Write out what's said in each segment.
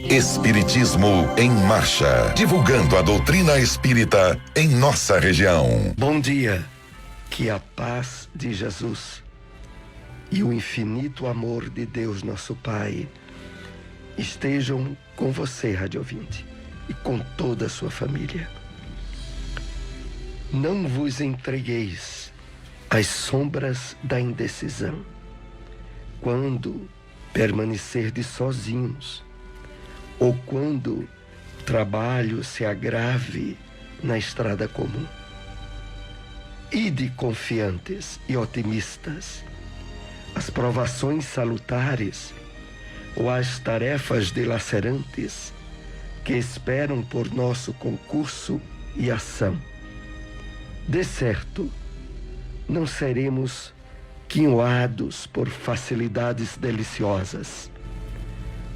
Espiritismo em Marcha, divulgando a doutrina espírita em nossa região. Bom dia, que a paz de Jesus e o infinito amor de Deus nosso Pai estejam com você, rádio ouvinte, e com toda a sua família. Não vos entregueis às sombras da indecisão, quando permanecerdes sozinhos, ou quando o trabalho se agrave na estrada comum. Ide confiantes e otimistas, as provações salutares ou as tarefas dilacerantes que esperam por nosso concurso e ação. De certo, não seremos quinhoados por facilidades deliciosas.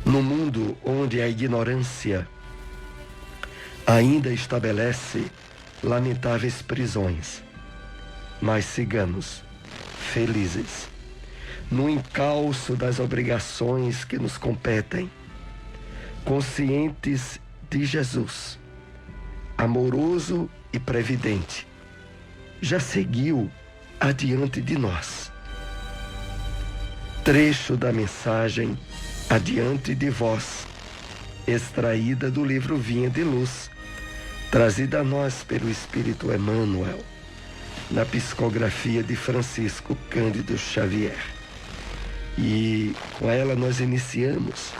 No mundo onde a ignorância ainda estabelece lamentáveis prisões, mas sigamos felizes no encalço das obrigações que nos competem, conscientes de Jesus, amoroso e previdente, já seguiu adiante de nós. Trecho da mensagem Adiante de Vós, extraída do livro Vinha de Luz, trazida a nós pelo Espírito Emmanuel, na psicografia de Francisco Cândido Xavier. E com ela nós iniciamos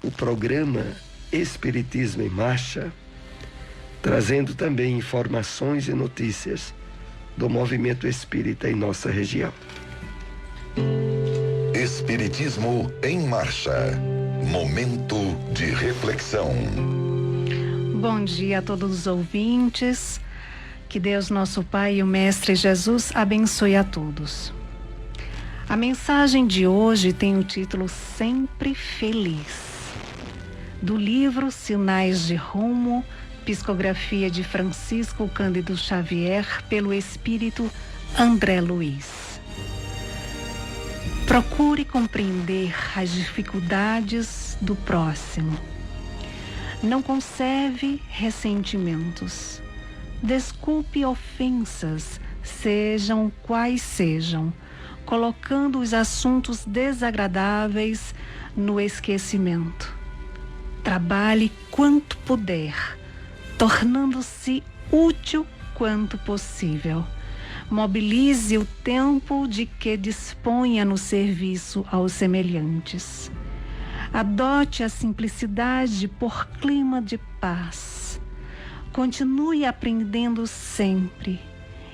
o programa Espiritismo em Marcha, trazendo também informações e notícias do movimento espírita em nossa região. Espiritismo em Marcha. Momento de reflexão. Bom dia a todos os ouvintes. Que Deus, nosso Pai e o Mestre Jesus abençoe a todos. A mensagem de hoje tem o título Sempre Feliz, do livro Sinais de Rumo, psicografia de Francisco Cândido Xavier, pelo Espírito André Luiz. Procure compreender as dificuldades do próximo. Não conserve ressentimentos. Desculpe ofensas, sejam quais sejam, colocando os assuntos desagradáveis no esquecimento. Trabalhe quanto puder, tornando-se útil quanto possível. Mobilize o tempo de que disponha no serviço aos semelhantes. Adote a simplicidade por clima de paz. Continue aprendendo sempre.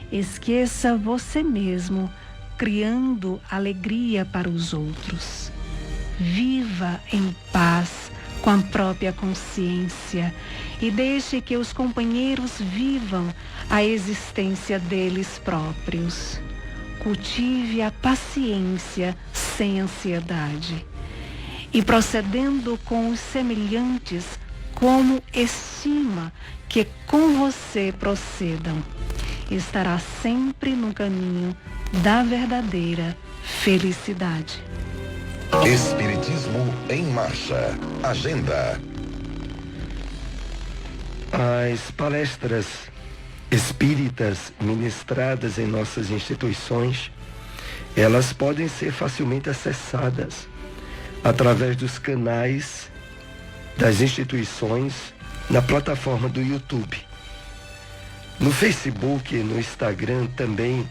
Esqueça você mesmo, criando alegria para os outros. Viva em paz com a própria consciência e deixe que os companheiros vivam a existência deles próprios. Cultive a paciência sem ansiedade e procedendo com os semelhantes como estima que com você procedam, estará sempre no caminho da verdadeira felicidade. Espiritismo em Marcha. Agenda. As palestras espíritas ministradas em nossas instituições, elas podem ser facilmente acessadas através dos canais das instituições na plataforma do YouTube. No Facebook e no Instagram também,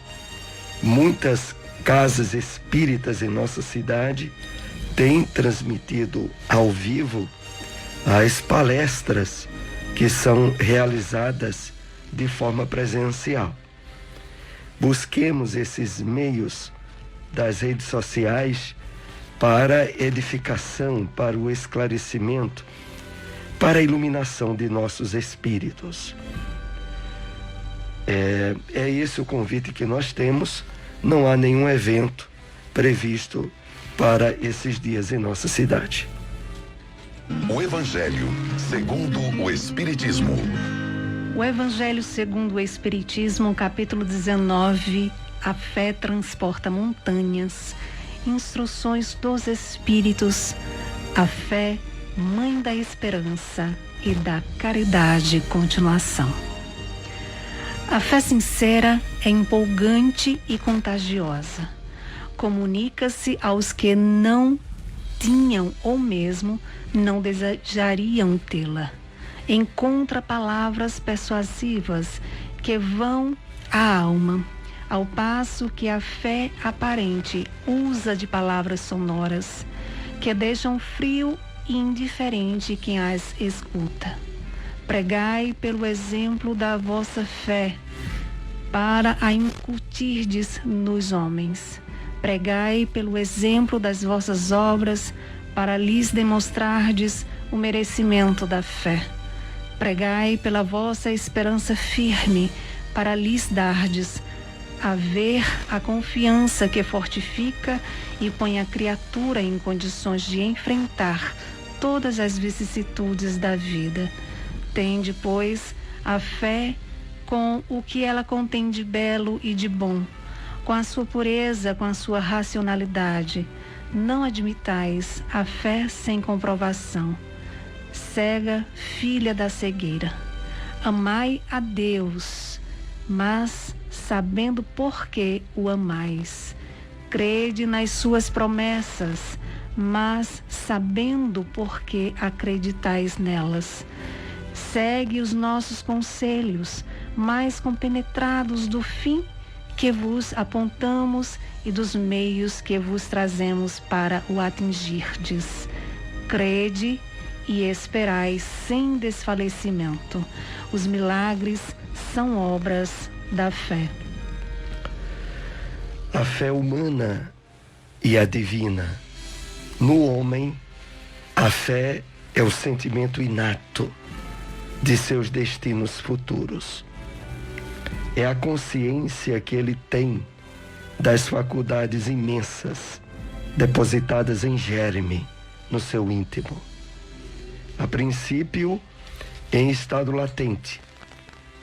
muitas casas espíritas em nossa cidade têm transmitido ao vivo as palestras que são realizadas de forma presencial. Busquemos esses meios das redes sociais para edificação, para o esclarecimento, para a iluminação de nossos espíritos. É esse o convite que nós temos. Não há nenhum evento previsto para esses dias em nossa cidade. O Evangelho segundo o Espiritismo. O Evangelho segundo o Espiritismo, capítulo 19, A Fé Transporta Montanhas, Instruções dos Espíritos, a fé mãe da esperança e da caridade continuação. A fé sincera é empolgante e contagiosa. Comunica-se aos que não tinham ou mesmo não desejariam tê-la. Encontra palavras persuasivas que vão à alma, ao passo que a fé aparente usa de palavras sonoras que deixam frio e indiferente quem as escuta. Pregai pelo exemplo da vossa fé, para a incutirdes nos homens. Pregai pelo exemplo das vossas obras, para lhes demonstrardes o merecimento da fé. Pregai pela vossa esperança firme, para lhes dardes a ver a confiança que fortifica e põe a criatura em condições de enfrentar todas as vicissitudes da vida. Tende, pois, a fé com o que ela contém de belo e de bom, com a sua pureza, com a sua racionalidade. Não admitais a fé sem comprovação. Cega, filha da cegueira. Amai a Deus, mas sabendo por que o amais. Crede nas suas promessas, mas sabendo por que acreditais nelas. Segue os nossos conselhos, mais compenetrados do fim que vos apontamos e dos meios que vos trazemos para o atingirdes. Crede e esperai sem desfalecimento. Os milagres são obras da fé. A fé humana e a divina. No homem, a fé é o sentimento inato de seus destinos futuros. É a consciência que ele tem das faculdades imensas depositadas em germe no seu íntimo. A princípio, em estado latente,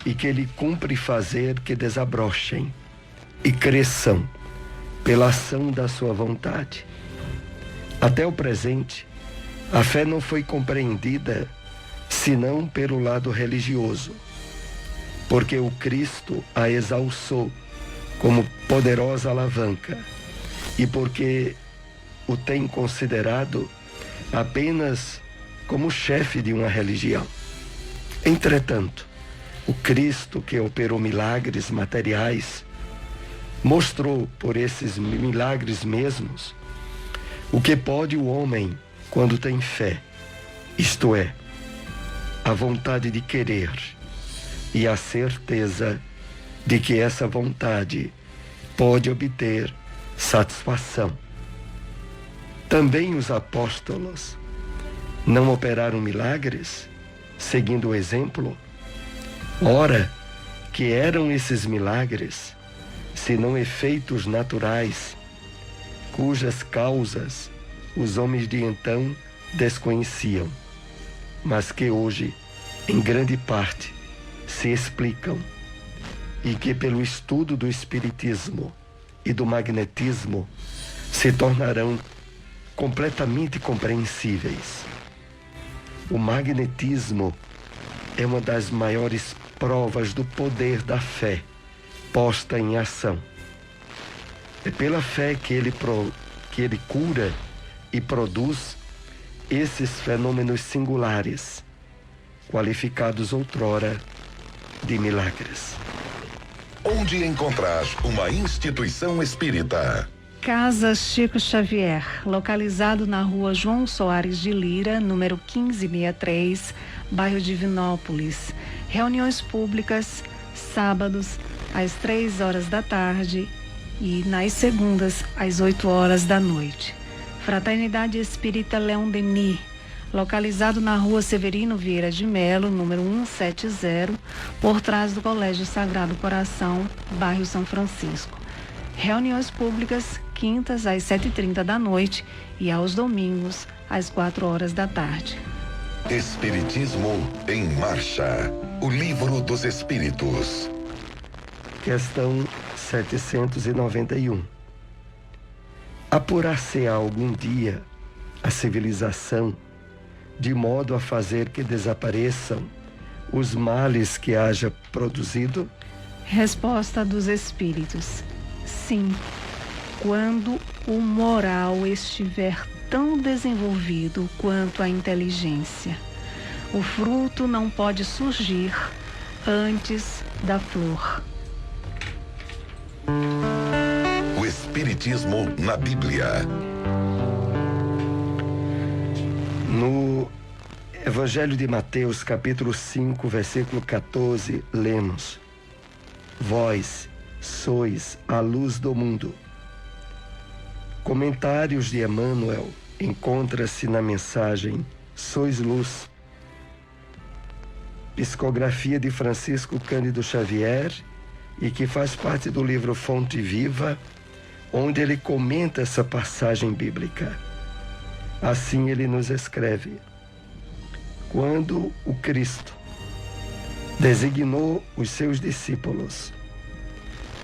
e que ele cumpre fazer que desabrochem e cresçam pela ação da sua vontade. Até o presente, a fé não foi compreendida senão pelo lado religioso, porque o Cristo a exalçou como poderosa alavanca e porque o tem considerado apenas como chefe de uma religião. Entretanto, o Cristo que operou milagres materiais mostrou por esses milagres mesmos o que pode o homem quando tem fé, isto é, a vontade de querer e a certeza de que essa vontade pode obter satisfação. Também os apóstolos não operaram milagres seguindo o exemplo? Ora, que eram esses milagres, senão efeitos naturais, cujas causas os homens de então desconheciam, mas que hoje, em grande parte, se explicam, e que pelo estudo do espiritismo e do magnetismo se tornarão completamente compreensíveis. O magnetismo é uma das maiores provas do poder da fé posta em ação. É pela fé que ele cura e produz esses fenômenos singulares, qualificados outrora de milagres. Onde encontrar uma instituição espírita? Casa Chico Xavier, localizado na rua João Soares de Lira, número 1563, bairro Divinópolis. Reuniões públicas, sábados, às 3 horas da tarde e nas segundas, às 8 horas da noite. Fraternidade Espírita Leão Denis, localizado na rua Severino Vieira de Melo, número 170, por trás do Colégio Sagrado Coração, bairro São Francisco. Reuniões públicas, quintas às 7h30 da noite e aos domingos às 4 horas da tarde. Espiritismo em Marcha, o livro dos Espíritos. Questão 791. Apurar-se-á algum dia a civilização de modo a fazer que desapareçam os males que haja produzido? Resposta dos Espíritos: sim, quando o moral estiver tão desenvolvido quanto a inteligência. O fruto não pode surgir antes da flor. O Espiritismo na Bíblia. No Evangelho de Mateus, capítulo 5, versículo 14, lemos: Vós sois a luz do mundo. Comentários de Emmanuel encontra-se na mensagem Sois Luz. Psicografia de Francisco Cândido Xavier, e que faz parte do livro Fonte Viva, onde ele comenta essa passagem bíblica. Assim ele nos escreve: quando o Cristo designou os seus discípulos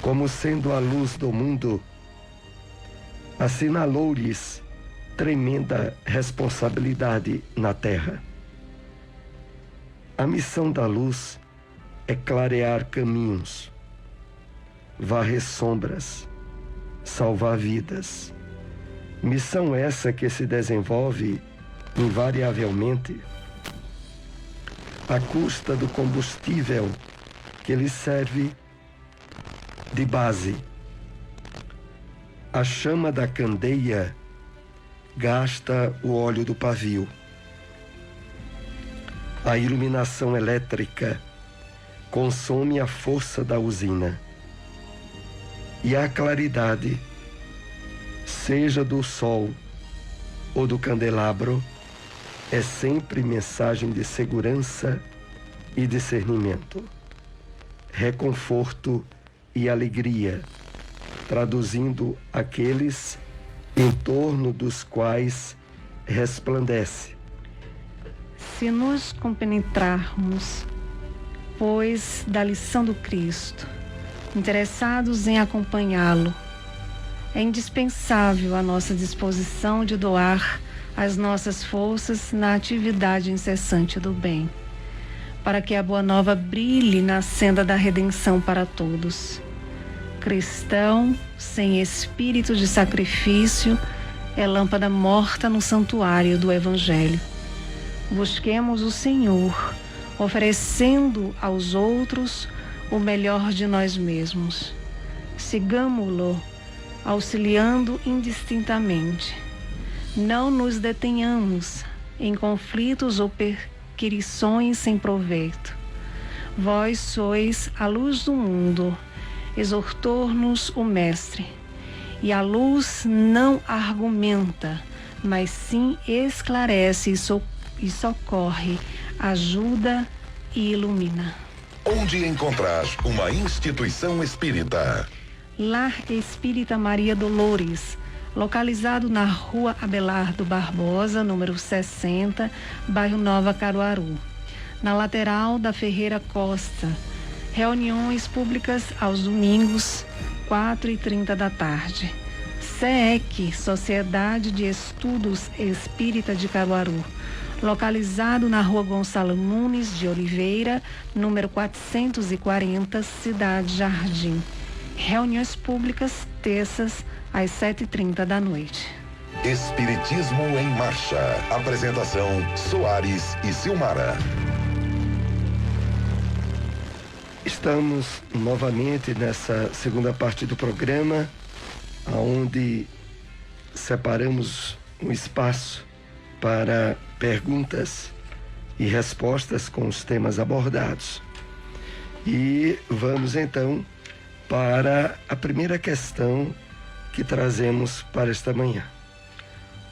como sendo a luz do mundo, assinalou-lhes tremenda responsabilidade na terra. A missão da luz é clarear caminhos, varrer sombras, salvar vidas. Missão essa que se desenvolve invariavelmente à custa do combustível que lhe serve de base. A chama da candeia gasta o óleo do pavio. A iluminação elétrica consome a força da usina. E a claridade, seja do sol ou do candelabro, é sempre mensagem de segurança e discernimento, reconforto e alegria, traduzindo aqueles em torno dos quais resplandece. Se nos compenetrarmos, pois, da lição do Cristo, interessados em acompanhá-lo, é indispensável a nossa disposição de doar as nossas forças na atividade incessante do bem, para que a Boa Nova brilhe na senda da redenção para todos. Cristão sem espírito de sacrifício é lâmpada morta no santuário do Evangelho. Busquemos o Senhor, oferecendo aos outros o melhor de nós mesmos. Sigamo-lo, auxiliando indistintamente. Não nos detenhamos em conflitos ou perquisições sem proveito. Vós sois a luz do mundo, exortou-nos o Mestre. E a luz não argumenta, mas sim esclarece e socorre, ajuda e ilumina. Onde encontrar uma instituição espírita? Lar Espírita Maria Dolores, localizado na Rua Abelardo Barbosa, número 60, bairro Nova Caruaru, na lateral da Ferreira Costa. Reuniões públicas aos domingos, 4h30 da tarde. SEEC, Sociedade de Estudos Espírita de Caruaru, localizado na Rua Gonçalo Nunes de Oliveira, número 440, Cidade Jardim. Reuniões públicas, terças, às 7h30 da noite. Espiritismo em Marcha. Apresentação: Soares e Silmara. Estamos novamente nessa segunda parte do programa, onde separamos um espaço para perguntas e respostas com os temas abordados. E vamos então para a primeira questão que trazemos para esta manhã.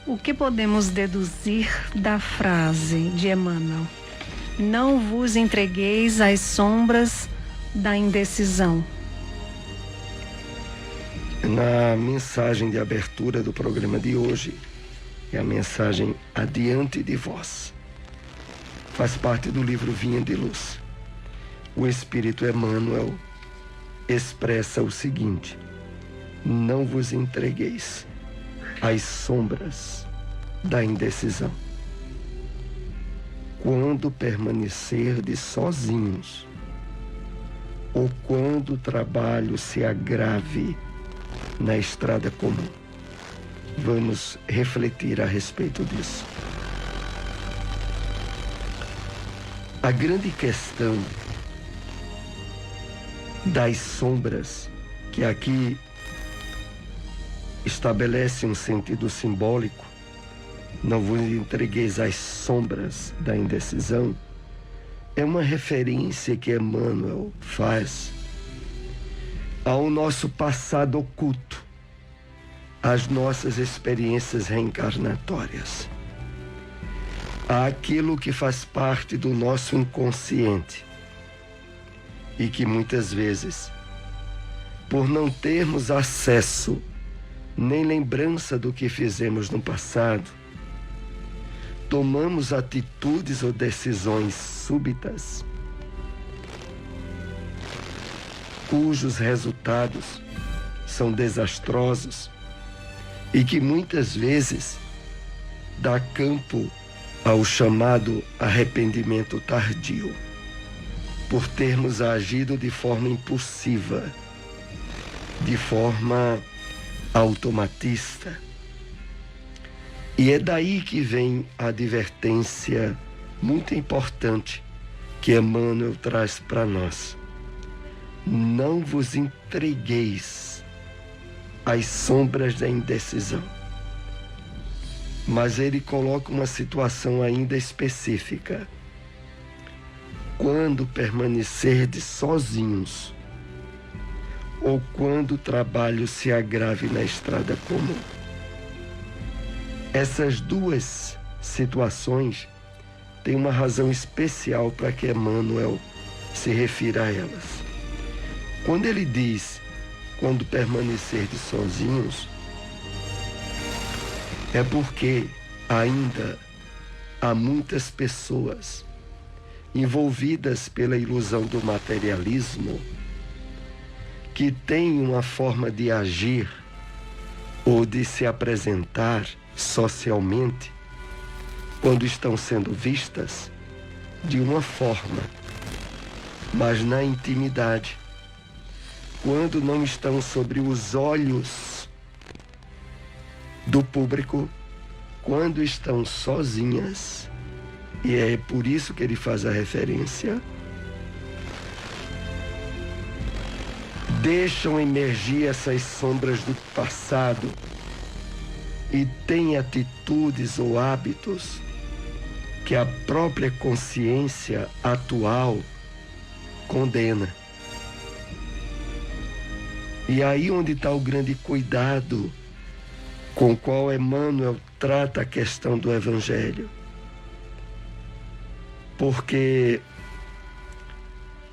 O que podemos deduzir da frase de Emmanuel? Não vos entregueis às sombras da indecisão. Na mensagem de abertura do programa de hoje, é a mensagem Adiante de Vós. Faz parte do livro Vinha de Luz. O Espírito Emmanuel expressa o seguinte: não vos entregueis às sombras da indecisão. quando permanecerdes sozinhos, ou quando o trabalho se agrave na estrada comum. Vamos refletir a respeito disso. A grande questão das sombras, que aqui estabelece um sentido simbólico, não vos entregueis às sombras da indecisão, é uma referência que Emmanuel faz ao nosso passado oculto, às nossas experiências reencarnatórias, àquilo que faz parte do nosso inconsciente e que muitas vezes, por não termos acesso nem lembrança do que fizemos no passado, tomamos atitudes ou decisões súbitas, cujos resultados são desastrosos e que muitas vezes dá campo ao chamado arrependimento tardio, por termos agido de forma impulsiva, de forma automatista. E é daí que vem a advertência muito importante que Emmanuel traz para nós. Não vos entregueis às sombras da indecisão. Mas ele coloca uma situação ainda específica. Quando permanecerdes sozinhos, ou quando o trabalho se agrave na estrada comum. Essas duas situações têm uma razão especial para que Emmanuel se refira a elas. Quando ele diz, quando permanecerdes sozinhos, é porque ainda há muitas pessoas envolvidas pela ilusão do materialismo que têm uma forma de agir ou de se apresentar socialmente quando estão sendo vistas de uma forma, mas na intimidade, quando não estão sobre os olhos do público, quando estão sozinhas, e é por isso que ele faz a referência, deixam emergir essas sombras do passado e têm atitudes ou hábitos que a própria consciência atual condena. E aí onde está o grande cuidado com o qual Emmanuel trata a questão do Evangelho. Porque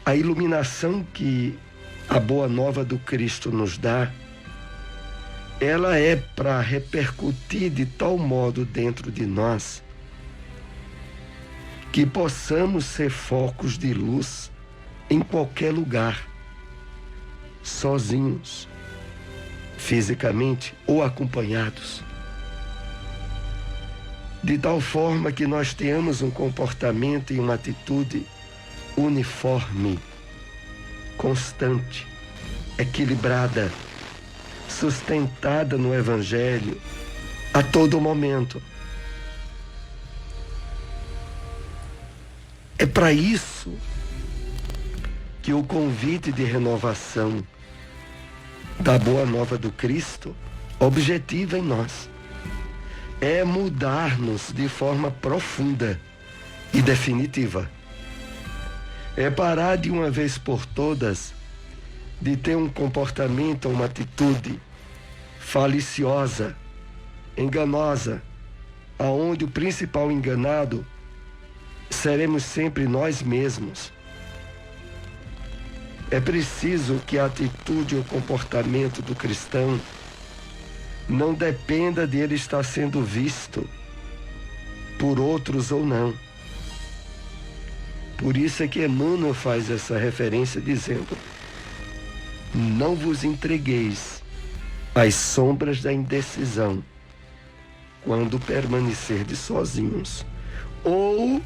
a iluminação que a Boa Nova do Cristo nos dá, ela é para repercutir de tal modo dentro de nós que possamos ser focos de luz em qualquer lugar, sozinhos, fisicamente ou acompanhados, de tal forma que nós tenhamos um comportamento e uma atitude uniforme, constante, equilibrada, sustentada no Evangelho a todo momento. É para isso que o convite de renovação da Boa Nova do Cristo objetiva em nós. É mudar-nos de forma profunda e definitiva. É parar de uma vez por todas de ter um comportamento, uma atitude faliciosa, enganosa, aonde o principal enganado seremos sempre nós mesmos. É preciso que a atitude e o comportamento do cristão não dependa de ele estar sendo visto por outros ou não. Por isso é que Emmanuel faz essa referência dizendo: não vos entregueis às sombras da indecisão quando permanecerdes sozinhos, ou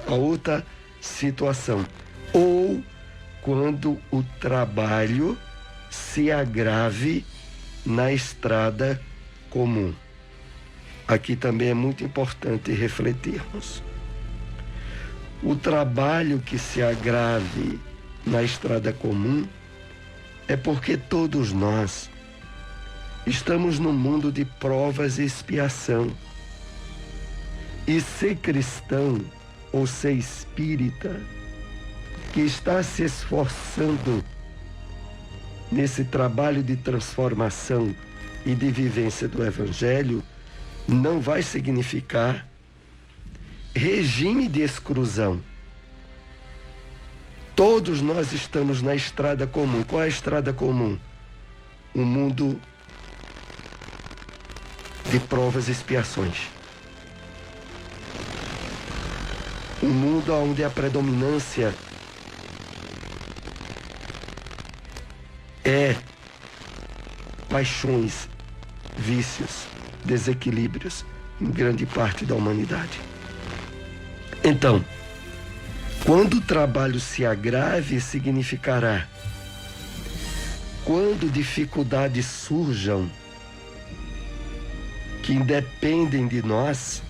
a outra situação. Ou quando o trabalho se agrave na estrada comum. Aqui também é muito importante refletirmos. O trabalho que se agrave na estrada comum é porque todos nós estamos num mundo de provas e expiação. E ser cristão ou ser espírita que está se esforçando nesse trabalho de transformação e de vivência do Evangelho não vai significar regime de exclusão. Todos nós estamos na estrada comum. Qual é a estrada comum? Um mundo de provas e expiações. Um mundo onde a predominância é paixões, vícios, desequilíbrios em grande parte da humanidade. Então, quando o trabalho se agrave, significará quando dificuldades surjam que independem de nós,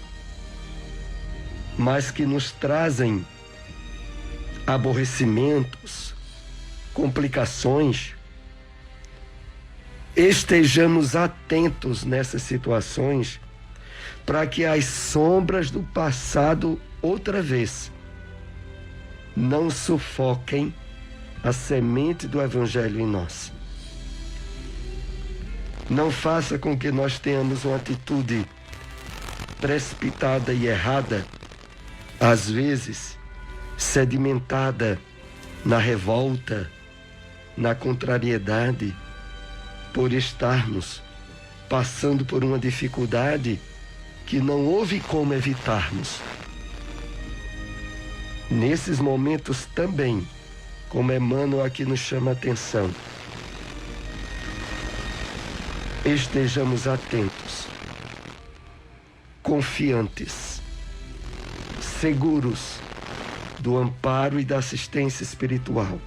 mas que nos trazem aborrecimentos, complicações, estejamos atentos nessas situações para que as sombras do passado outra vez não sufoquem a semente do Evangelho em nós. Não faça com que nós tenhamos uma atitude precipitada e errada, às vezes sedimentada na revolta, na contrariedade, por estarmos passando por uma dificuldade que não houve como evitarmos. Nesses momentos também, como Emmanuel aqui nos chama a atenção, estejamos atentos, confiantes, seguros do amparo e da assistência espiritual,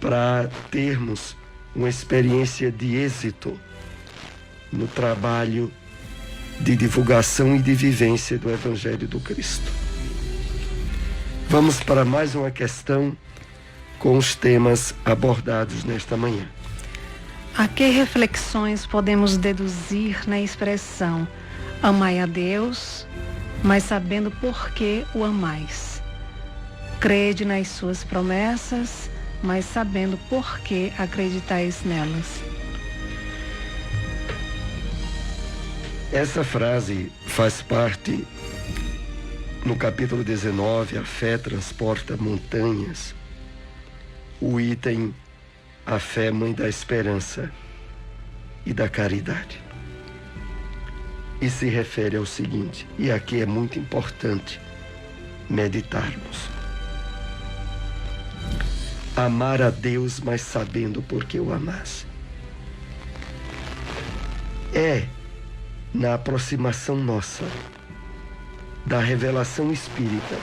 para termos uma experiência de êxito no trabalho de divulgação e de vivência do Evangelho do Cristo. Vamos para mais uma questão com os temas abordados nesta manhã. A que reflexões podemos deduzir na expressão amai a Deus, mas sabendo por que o amais? Crede nas suas promessas, mas sabendo por que acreditais nelas. Essa frase faz parte, no capítulo 19, a fé transporta montanhas, o item a fé mãe da esperança e da caridade. E se refere ao seguinte, e aqui é muito importante meditarmos. Amar a Deus, mas sabendo por que o amasse. É na aproximação nossa da revelação espírita,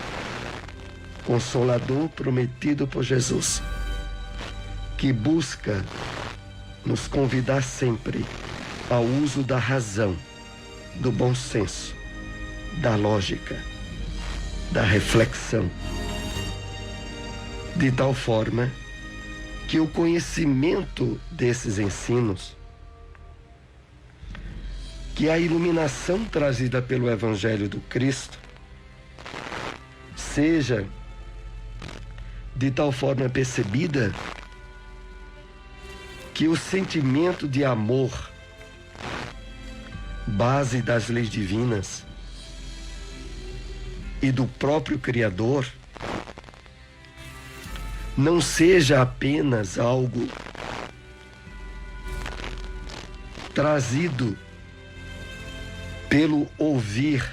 Consolador prometido por Jesus, que busca nos convidar sempre ao uso da razão, do bom senso, da lógica, da reflexão, de tal forma que o conhecimento desses ensinos, que a iluminação trazida pelo Evangelho do Cristo seja de tal forma percebida que o sentimento de amor, base das leis divinas e do próprio Criador, não seja apenas algo trazido pelo ouvir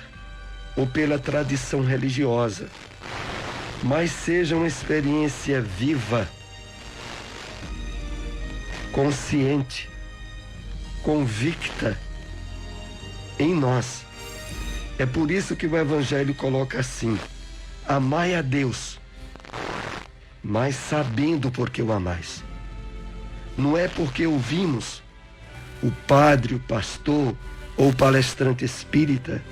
ou pela tradição religiosa, mas seja uma experiência viva, consciente, convicta em nós, É por isso que o Evangelho coloca assim: amai a Deus, mas sabendo por que o amais. Não é porque ouvimos o padre, o pastor ou o palestrante espírita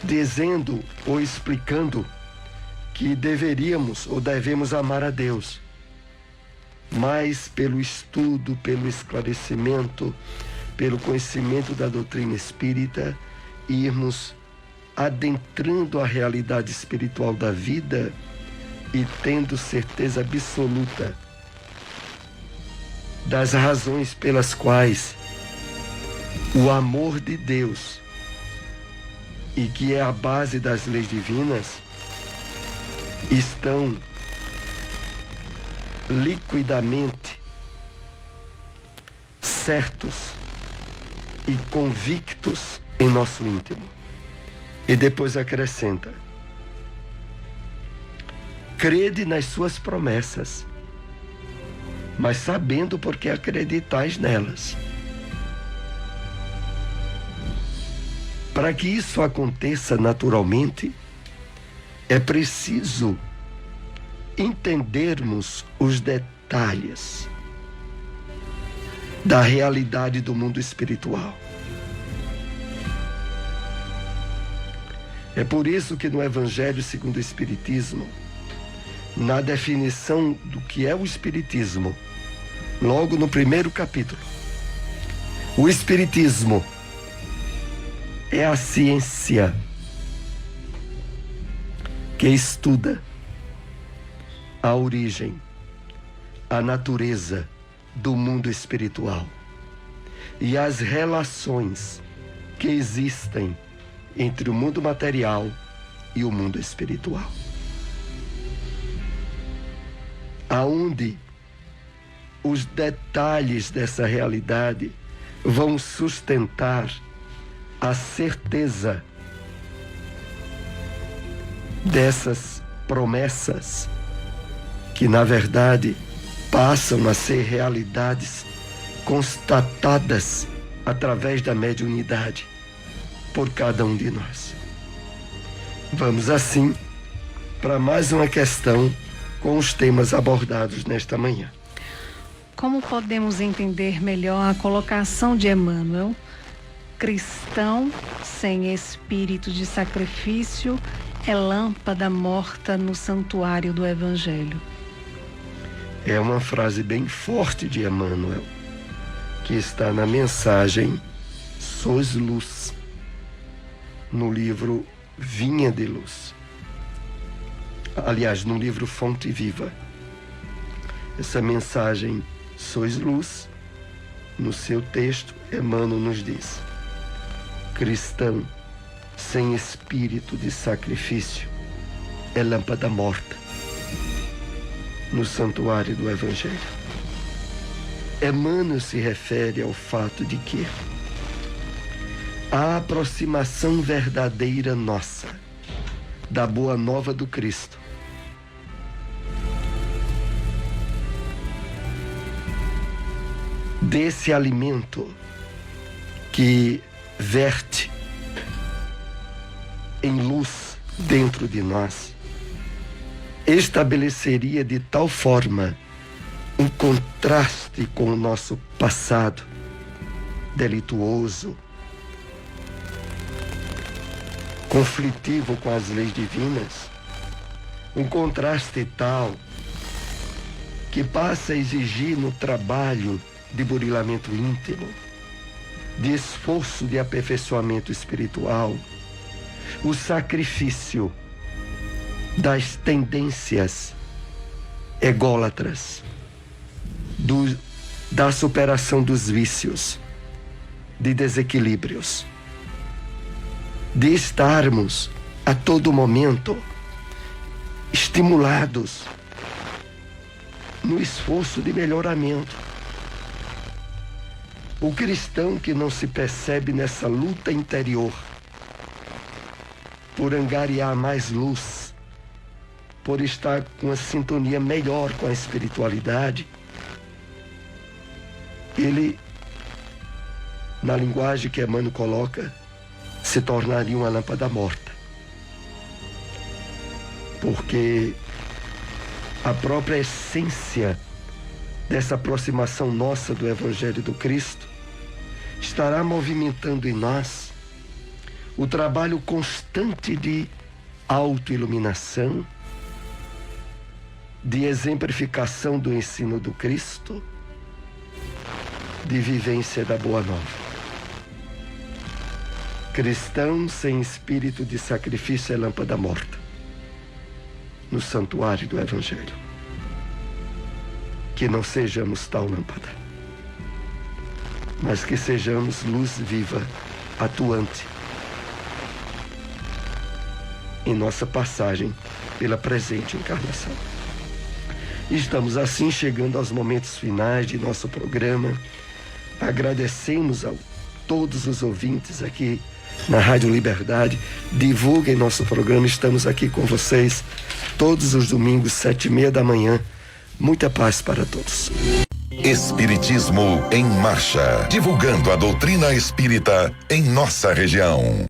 dizendo ou explicando que deveríamos ou devemos amar a Deus, mas pelo estudo, pelo esclarecimento, pelo conhecimento da doutrina espírita, irmos adentrando a realidade espiritual da vida e tendo certeza absoluta das razões pelas quais o amor de Deus, e que é a base das leis divinas, estão liquidamente certos e convictos em nosso íntimo. E depois acrescenta: crede nas suas promessas, mas sabendo por que acreditais nelas. Para que isso aconteça naturalmente, é preciso entendermos os detalhes da realidade do mundo espiritual. É por isso que no Evangelho segundo o Espiritismo, na definição do que é o Espiritismo, logo no primeiro capítulo, o Espiritismo é a ciência que estuda a origem, a natureza do mundo espiritual e as relações que existem entre o mundo material e o mundo espiritual, aonde os detalhes dessa realidade vão sustentar a certeza dessas promessas que, na verdade, passam a ser realidades constatadas através da mediunidade por cada um de nós. Vamos assim para mais uma questão com os temas abordados nesta manhã. Como podemos entender melhor a colocação de Emmanuel? Cristão sem espírito de sacrifício é lâmpada morta no santuário do Evangelho. É uma frase bem forte de Emmanuel, que está na mensagem Sois Luz, no livro Vinha de Luz. Aliás, no livro Fonte Viva. Essa mensagem Sois Luz, no seu texto, Emmanuel nos diz: cristão sem espírito de sacrifício é lâmpada morta no santuário do Evangelho. Emmanuel se refere ao fato de que a aproximação verdadeira nossa da boa nova do Cristo desse alimento que verte em luz dentro de nós, estabeleceria de tal forma um contraste com o nosso passado delituoso, conflitivo com as leis divinas, um contraste tal que passa a exigir no trabalho de burilamento íntimo, de esforço de aperfeiçoamento espiritual, o sacrifício das tendências ególatras, da superação dos vícios, de desequilíbrios, de estarmos a todo momento estimulados no esforço de melhoramento. O cristão que não se percebe nessa luta interior por angariar mais luz, por estar com a sintonia melhor com a espiritualidade, ele, na linguagem que Emmanuel coloca, se tornaria uma lâmpada morta. Porque a própria essência dessa aproximação nossa do Evangelho do Cristo estará movimentando em nós o trabalho constante de autoiluminação, de exemplificação do ensino do Cristo, de vivência da Boa Nova. Cristão sem espírito de sacrifício é lâmpada morta no santuário do Evangelho. Que não sejamos tal lâmpada, mas que sejamos luz viva, atuante em nossa passagem pela presente encarnação. Estamos assim chegando aos momentos finais de nosso programa. Agradecemos a todos os ouvintes aqui na Rádio Liberdade. Divulguem nosso programa. Estamos aqui com vocês todos os domingos, 7h30 da manhã. Muita paz para todos. Espiritismo em Marcha, divulgando a doutrina espírita em nossa região.